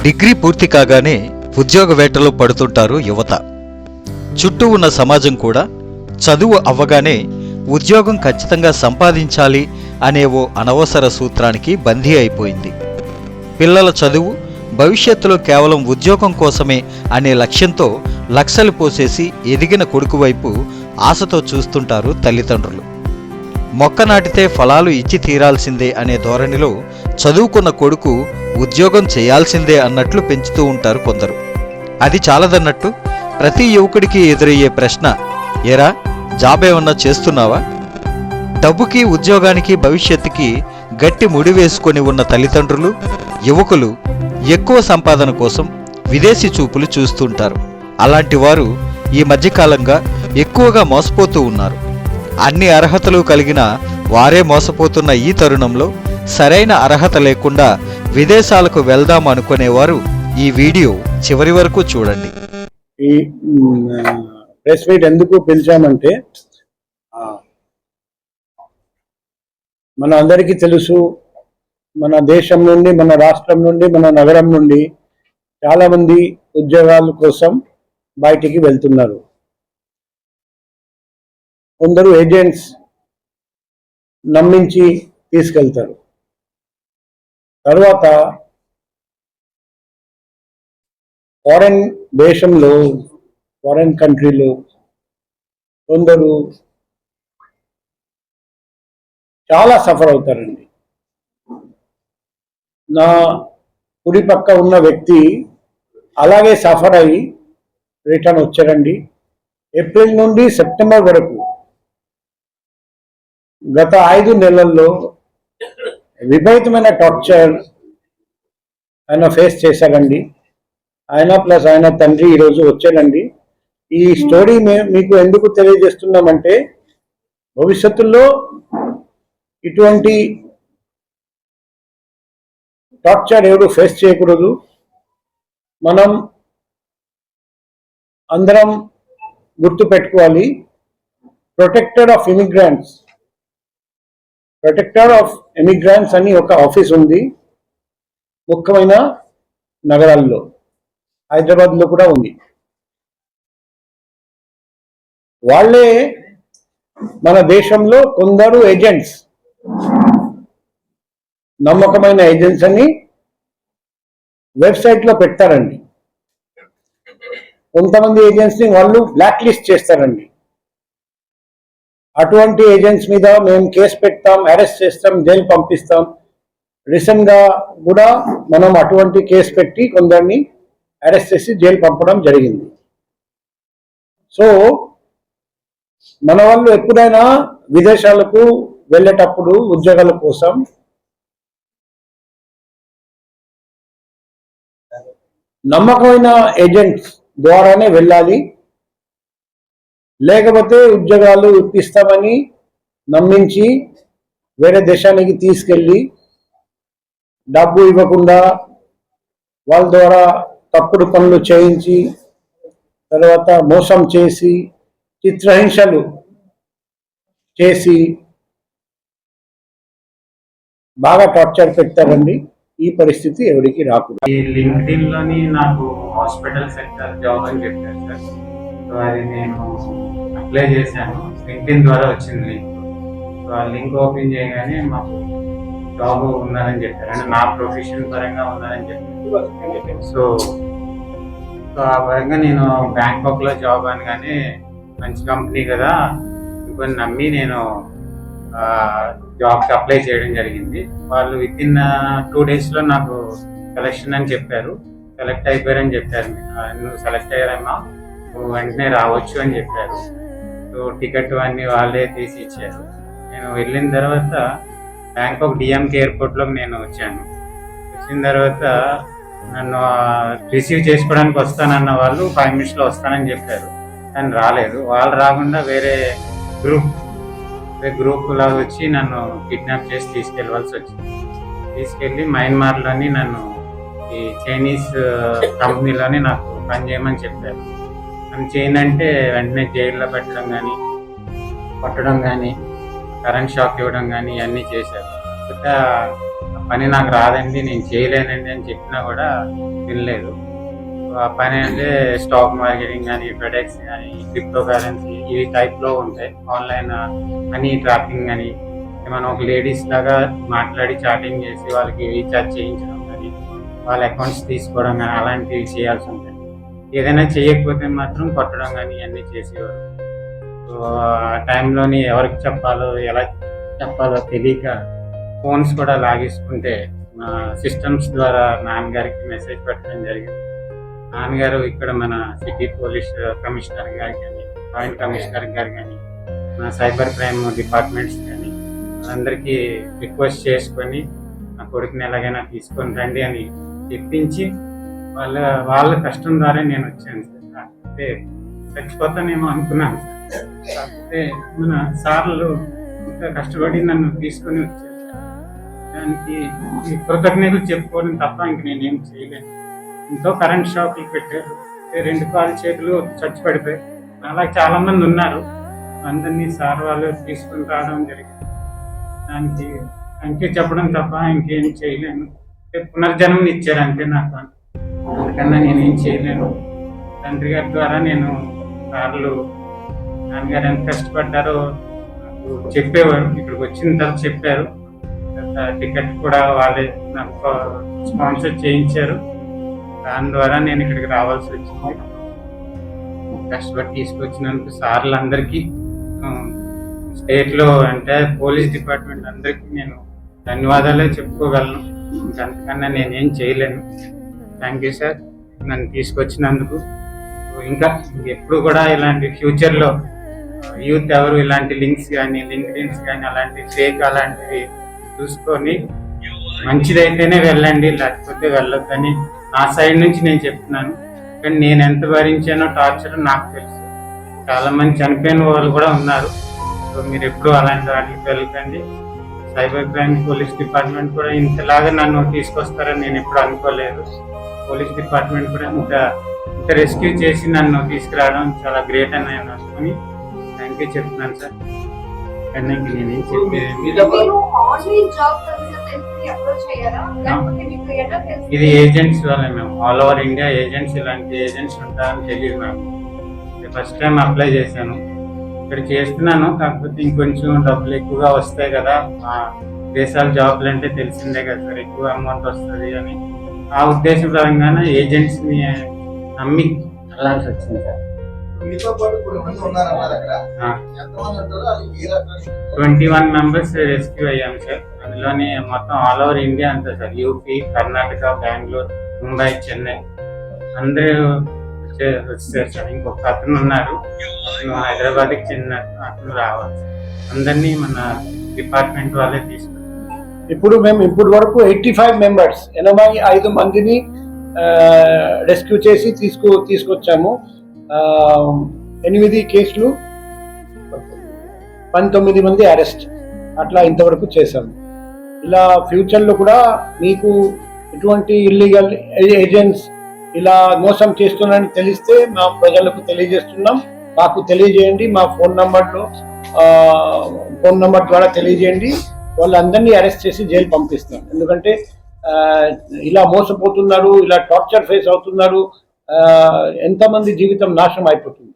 Degree పూర్తి కాగానే ఉద్యోగ వేటలో పడుతుంటారు యువత. చుట్టూ ఉన్న సమాజం కూడా చదువు అవ్వగానే ఉద్యోగం ఖచ్చితంగా సంపాదించాలి అనే ఓ అనవసర సూత్రానికి బందీ అయిపోయింది. పిల్లల చదువు భవిష్యత్తులో కేవలం ఉద్యోగం కోసమే అనే లక్ష్యంతో లక్షలు పోసేసి ఎదిగిన కొడుకు వైపు ఆశతో చూస్తుంటారు తల్లిదండ్రులు. మొక్క నాటితే ఫలాలు ఇచ్చి తీరాల్సిందే అనే ధోరణిలో చదువుకున్న కొడుకు ఉద్యోగం చేయాల్సిందే అన్నట్లు పెంచుతూ ఉంటారు కొందరు. అది చాలదన్నట్టు ప్రతి యువకుడికి ఎదురయ్యే ప్రశ్న, ఏరా జాబ్ ఏమన్నా చేస్తున్నావా? డబ్బుకి ఉద్యోగానికి భవిష్యత్తుకి గట్టి ముడి వేసుకొని ఉన్న తల్లిదండ్రులు యువకులు ఎక్కువ సంపాదన కోసం విదేశీ చూపులు చూస్తుంటారు. అలాంటి వారు ఈ మధ్యకాలంగా ఎక్కువగా మోసపోతూ ఉన్నారు. అన్ని అర్హతలు కలిగిన వారే మోసపోతున్న ఈ తరుణంలో సరైన అర్హత లేకుండా విదేశాలకు వెళ్దాం అనుకునేవారు ఈ వీడియో చివరి వరకు చూడండి. ఈ ప్రెస్ మీట్ ఎందుకు పిలిచామంటే, మన అందరికీ తెలుసు, మన దేశం నుండి, మన రాష్ట్రం నుండి, మన నగరం నుండి చాలామంది ఉద్యోగాల కోసం బయటికి వెళ్తున్నారు. కొందరు ఏజెంట్స్ నమ్మించి తీసుకెళ్తారు. తర్వాత ఫారెన్ దేశంలో, ఫారెన్ కంట్రీలో కొందరు చాలా సఫర్ అవుతారండి. నా కుడి పక్క ఉన్న వ్యక్తి అలాగే సఫర్ అయ్యి రిటర్న్ వచ్చారండి. ఏప్రిల్ నుండి సెప్టెంబర్ వరకు గత 5 నెలల్లో విపరీతమైన టార్చర్ ఆయన ఫేస్ చేశారండి. ఆయన ప్లస్ ఆయన తండ్రి ఈరోజు వచ్చారండి. ఈ స్టోరీ మీకు ఎందుకు తెలియజేస్తున్నామంటే, భవిష్యత్తులో ఇటువంటి టార్చర్ ఎవరు ఫేస్ చేయకూడదు. మనం అందరం గుర్తు పెట్టుకోవాలి, ప్రొటెక్టర్ ఆఫ్ ఇమిగ్రెంట్స్ అని ఒక ఆఫీస్ ఉంది ముఖ్యమైన నగరాల్లో. హైదరాబాద్లో కూడా ఉంది. వాళ్ళే మన దేశంలో కొందరు ఏజెంట్స్, నమ్మకమైన ఏజెంట్స్ అని వెబ్సైట్లో పెడతారండి. కొంతమంది ఏజెంట్స్ని వాళ్ళు బ్లాక్ లిస్ట్ చేస్తారండి. అటువంటి ఏజెంట్స్ మీద మేము కేసు పెడతాం, అరెస్ట్ చేస్తాం, జైలు పంపిస్తాం. రీసెంట్గా కూడా మనం అటువంటి కేసు పెట్టి కొందరిని అరెస్ట్ చేసి జైలు పంపడం జరిగింది. సో మన వాళ్ళు ఎప్పుడైనా విదేశాలకు వెళ్ళేటప్పుడు ఉద్యోగాల కోసం నమ్మకమైన ఏజెంట్స్ ద్వారానే వెళ్ళాలి. లేకపోతే ఉద్యోగాలు ఇప్పిస్తామని నమ్మించి వేరే దేశానికి తీసుకెళ్ళి డబ్బు ఇవ్వకుండా వాళ్ళ ద్వారా తప్పుడు పనులు చేయించి తర్వాత మోసం చేసి చిత్రహింసలు చేసి బాగా టార్చర్ పెడతారండి. ఈ పరిస్థితి ఎవరికి రాకూడదు. ఈ లింక్డ్ఇన్ లోని నాకు హాస్పిటల్ సెక్టర్ జాబ్ అని చెప్పారు సార్. సో అది నేను అప్లై చేశాను. లింక్డ్ఇన్ ద్వారా వచ్చింది లింక్. సో ఆ లింక్ ఓపెన్ చేయగానే మాకు జాబ్ ఉన్నదని చెప్పారు, అంటే నా ప్రొఫెషన్ పరంగా ఉన్నదని చెప్పారు. సో ఆ పరంగా నేను బ్యాంకాక్లో జాబ్ అనగానే మంచి కంపెనీ కదా ఇంకొని నమ్మి నేను జాబ్కి అప్లై చేయడం జరిగింది. వాళ్ళు వితిన్ 2 daysలో నాకు సెలెక్షన్ అని చెప్పారు. సెలెక్ట్ అయిపోయారని చెప్పారు. నువ్వు సెలెక్ట్ అయ్యారమ్మా, నువ్వు వెంటనే రావచ్చు అని చెప్పారు. సో టికెట్ అన్నీ వాళ్ళే తీసి ఇచ్చారు. నేను వెళ్ళిన తర్వాత బ్యాంకాక్ డిఎంకే ఎయిర్పోర్ట్లోకి నేను వచ్చాను. వచ్చిన తర్వాత నన్ను రిసీవ్ చేసుకోవడానికి వస్తానన్న వాళ్ళు 5 minutesలో వస్తానని చెప్పారు, కానీ రాలేదు. వాళ్ళు రాకుండా వేరే గ్రూప్ లాగా వచ్చి నన్ను కిడ్నాప్ చేసి తీసుకెళ్ళవలసి వచ్చింది. తీసుకెళ్ళి మయన్మార్లోని నన్ను ఈ చైనీస్ కంపెనీలోని నాకు పని చేయమని చెప్పారు. నన్ను చేయనంటే వెంటనే జైల్లో పెట్టడం కానీ, కొట్టడం కానీ, కరెంట్ షాక్ ఇవ్వడం కానీ ఇవన్నీ చేశారు. ఆ పని నాకు రాదండి, నేను చేయలేనండి అని చెప్పినా కూడా వినలేదు. ఆ పని అంటే స్టాక్ మార్కెటింగ్ కానీ, ప్రొడక్ట్స్ కానీ, క్రిప్టో కరెన్సీ ఈ టైప్లో ఉంటాయి. ఆన్లైన్ మనీ ట్రాకింగ్ అని, మనం ఒక లేడీస్ లాగా మాట్లాడి చాటింగ్ చేసి వాళ్ళకి రీఛార్జ్ చేయించడం కానీ, వాళ్ళ అకౌంట్స్ తీసుకోవడం కానీ అలాంటివి చేయాల్సి ఉంటాయి. ఏదైనా చేయకపోతే మాత్రం కొట్టడం కానీ ఇవన్నీ చేసేవారు. సో ఆ టైంలోని ఎవరికి చెప్పాలో ఎలా చెప్పాలో తెలియక ఫోన్స్ కూడా లాగేసుకుంటే మా సిస్టమ్స్ ద్వారా నాన్నగారికి మెసేజ్ పెట్టడం జరిగింది. నాన్నగారు ఇక్కడ మన సిటీ పోలీస్ కమిషనర్ గారు కానీ, జాయింట్ కమిషనర్ గారు కానీ, మన సైబర్ క్రైమ్ డిపార్ట్మెంట్స్ కానీ అందరికీ రిక్వెస్ట్ చేసుకొని నా కొడుకుని ఎలాగైనా తీసుకొని రండి అని చెప్పించి వాళ్ళ కష్టం ద్వారా నేను వచ్చాను సార్. కాకపోతే చచ్చిపోతానేమో అనుకున్నాను సార్. కాకపోతే మన సార్లు ఇంకా కష్టపడి నన్ను తీసుకొని వచ్చారు సార్. దానికి ఈ కృతజ్ఞతలు చెప్పుకోవడం తప్ప ఇంక నేనేం చేయలేను. ఎంతో కరెంట్ షాకులు పెట్టారు, 2 కాలు చేతులు చచ్చి పడిపోయి. అలా చాలా మంది ఉన్నారు, అందరినీ సార్ వాళ్ళు తీసుకుని రావడం జరిగింది. దానికి అంకే చెప్పడం తప్ప ఇంకేం చేయలేను. పునర్జన్మని ఇచ్చారు అంతే నాకు, అందుకన్నా నేనేం చేయలేను. తండ్రి గారి ద్వారా నేను సార్లు నాన్నగారు ఎంత కష్టపడ్డారో నాకు చెప్పేవారు. ఇక్కడికి వచ్చిన తర్వాత చెప్పారు. టికెట్ కూడా వాళ్ళే నాకు స్పాన్సర్ చేయించారు. దాని ద్వారా నేను ఇక్కడికి రావాల్సి వచ్చింది. కష్టపడి తీసుకొచ్చినందుకు సార్లు అందరికీ, స్టేట్లో అంటే పోలీస్ డిపార్ట్మెంట్ అందరికీ నేను ధన్యవాదాలే చెప్పుకోగలను. అంతకన్నా నేనేం చేయలేను. థ్యాంక్ యూ సార్, నన్ను తీసుకొచ్చినందుకు. ఇంకా ఎప్పుడు కూడా ఇలాంటి ఫ్యూచర్లో యూత్ ఎవరు ఇలాంటి లింక్స్ కానీ, లింక్డ్ఇన్స్ కానీ అలాంటి ఫేక్ అలాంటివి చూసుకొని మంచిదైతేనే వెళ్ళండి, లేకపోతే వెళ్ళొద్దని నా సైడ్ నుంచి నేను చెప్తున్నాను. కానీ నేను ఎంత భరించానో టార్చర్ నాకు తెలుసు. చాలా మంది చనిపోయిన వాళ్ళు కూడా ఉన్నారు. సో మీరు ఎప్పుడు అలాంటి వాటికి వెళ్ళకండి. సైబర్ క్రైమ్ పోలీస్ డిపార్ట్మెంట్ కూడా ఇంతలాగా నన్ను తీసుకొస్తారని నేను ఎప్పుడు అనుకోలేదు. పోలీస్ డిపార్ట్మెంట్ కూడా ఇంత రెస్క్యూ చేసి నన్ను తీసుకురావడం చాలా గ్రేట్ అని నేను అనుకుని థ్యాంక్ యూ చెప్తున్నాను సార్. కానీ నేనేం చెప్పేది, ఇది ఏజెంట్స్ వల్ల మేము ఆల్ ఓవర్ ఇండియా ఏజెంట్స్, ఇలాంటి ఏజెంట్స్ ఉంటారని తెలియదు మేము. ఫస్ట్ టైం అప్లై చేశాను, ఇక్కడ చేస్తున్నాను. కాకపోతే ఇంకొంచెం డబ్బులు ఎక్కువగా వస్తాయి కదా, దేశాల జాబ్లు అంటే తెలిసిందే కదా సార్, ఎక్కువ అమౌంట్ వస్తుంది అని ఆ ఉద్దేశం పరంగానే ఏజెంట్స్ని నమ్మి వెళ్ళాల్సి వచ్చింది సార్. 21 మెంబర్స్ రెస్క్యూ అయ్యాం సార్. అందులోని మొత్తం ఆల్ ఓవర్ ఇండియా అంతా సార్, యూపీ, కర్ణాటక, బెంగళూరు, ముంబై, చెన్నై అందరూ వచ్చారు సార్. ఇంకొక అతను ఉన్నారు, హైదరాబాద్కి చెందిన అతను రావాలి. అందరినీ మన డిపార్ట్మెంట్ వాళ్ళే తీసుకున్నారు. ఇప్పుడు మేము ఇప్పటి వరకు 85 మెంబర్స్ 85 మందిని రెస్క్యూ చేసి తీసుకొచ్చాము. 8 కేసులు, 19 మంది అరెస్ట్, అట్లా ఇంతవరకు చేశాము. ఇలా ఫ్యూచర్లో కూడా మీకు ఎటువంటి ఇల్లీగల్ ఏజెంట్స్ ఇలా మోసం చేస్తున్నారని తెలిస్తే మా ప్రజలకు తెలియజేస్తున్నాం. మాకు తెలియజేయండి, మా ఫోన్ నంబర్ ద్వారా తెలియజేయండి. వాళ్ళందరినీ అరెస్ట్ చేసి జైలు పంపిస్తాం. ఎందుకంటే ఇలా మోసపోతున్నారు, ఇలా టార్చర్ ఫేస్ అవుతున్నారు, ఎంతమంది జీవితం నాశనం అయిపోతుంది.